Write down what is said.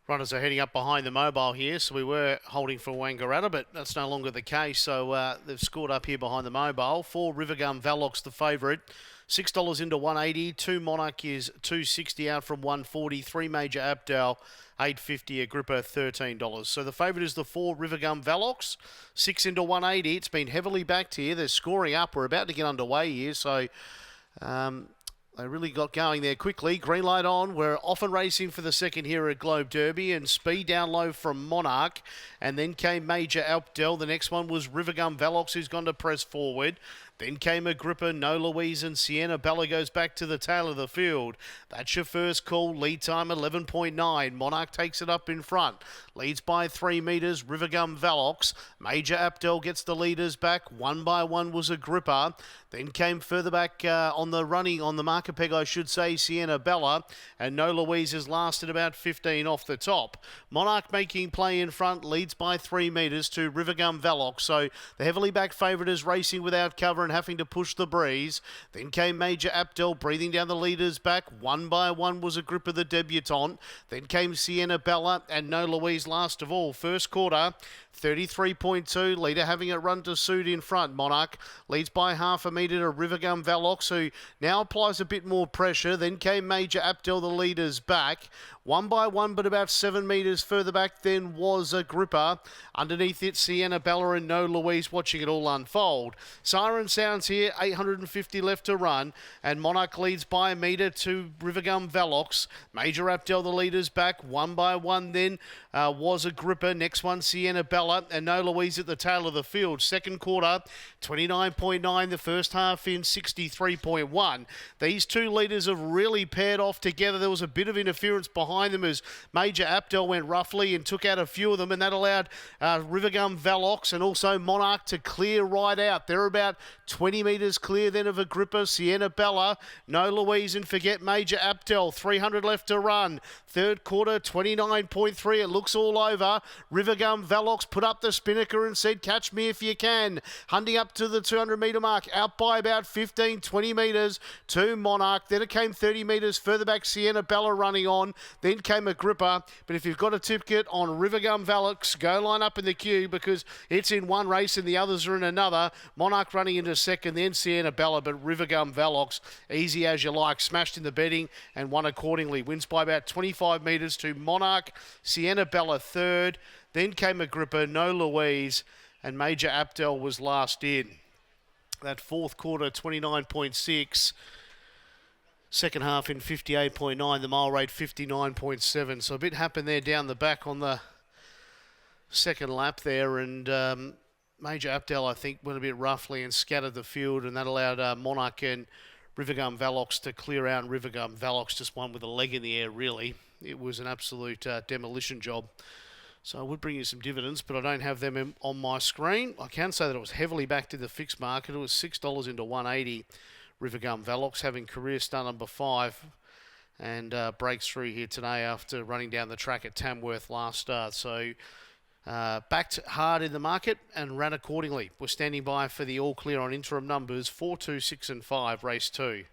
Runners are heading up behind the mobile here, so we were holding for Wangaratta, but that's no longer the case. So they've scored up here behind the mobile. 4 Rivergum Valox, the favourite. $6 into 180. 2 Monarch is 260 out from 140. 3 Major Abdel, 850. Agrippa, $13. So the favourite is the 4 Rivergum Valox. 6 into 180. It's been heavily backed here. They're scoring up. We're about to get underway here, so they really got going there quickly. Green light on. We're off and racing for the second here at Globe Derby, and speed down low from Monarch. And then came Major Abdel. The next one was Rivergum Valox, who's gone to press forward. Then came Agrippa, No Louise, and Sienna Bella goes back to the tail of the field. That's your first call. Lead time 11.9. Monarch takes it up in front. Leads by 3 metres. Rivergum Valox. Major Abdel gets the leaders back. 1 by 1 was Agrippa. Then came further back on the marker peg, I should say, Sienna Bella. And No Louise is last at about 15 off the top. Monarch making play in front. Leads by 3 metres to Rivergum Valox. So the heavily backed favourite is racing without cover and having to push the breeze. Then came Major Abdel breathing down the leaders back. 1 by 1 was Agrippa, the debutante. Then came Sienna Bella and No Louise last of all. First quarter, 33.2. Leader having it run to suit in front. Monarch leads by half a metre to Rivergum Valox, who now applies a bit more pressure. Then came Major Abdel, the leaders back. 1 by 1, but about 7 metres further back then was Agrippa. Underneath it, Sienna Bella and No Louise watching it all unfold. Siren sounds here, 850 left to run, and Monarch leads by a metre to Rivergum Valox. Major Abdel, the leaders back. 1 by 1 then was Agrippa. Next one, Sienna Bella and No Louise at the tail of the field. Second quarter, 29.9. The first half in 63.1. These two leaders have really paired off together. There was a bit of interference behind them as Major Abdel went roughly and took out a few of them, and that allowed Rivergum Valox and also Monarch to clear right out. They're about 20 metres clear then of Agrippa, Sienna Bella, No Louise, and forget Major Abdel. 300 left to run. Third quarter, 29.3. It looks all over. Rivergum Valox put up the spinnaker and said, catch me if you can. Hunting up to the 200 metre mark, out by about 15, 20 metres to Monarch. Then it came 30 metres further back, Sienna Bella running on. Then came Agrippa. But if you've got a ticket on Rivergum Valox, go line up in the queue because it's in one race and the others are in another. Monarch running into second, then Sienna Bella, but Rivergum Valox, easy as you like, smashed in the betting and won accordingly. Wins by about 25 metres to Monarch, Sienna Bella third. Then came Agrippa, No Louise, and Major Abdel was last in. That fourth quarter, 29.6. Second half in 58.9. The mile rate, 59.7. So a bit happened there down the back on the second lap there. And Major Abdel, I think, went a bit roughly and scattered the field. And that allowed Monarch and Rivergum Valox to clear out. And Rivergum Valox just won with a leg in the air, really. It was an absolute demolition job. So I would bring you some dividends, but I don't have them on my screen. I can say that it was heavily backed in the fixed market. It was $6 into 180. Rivergum Valox having career start number 5 and breaks through here today after running down the track at Tamworth last start. So backed hard in the market and ran accordingly. We're standing by for the all clear on interim numbers 4, 2, 6 and 5, race 2.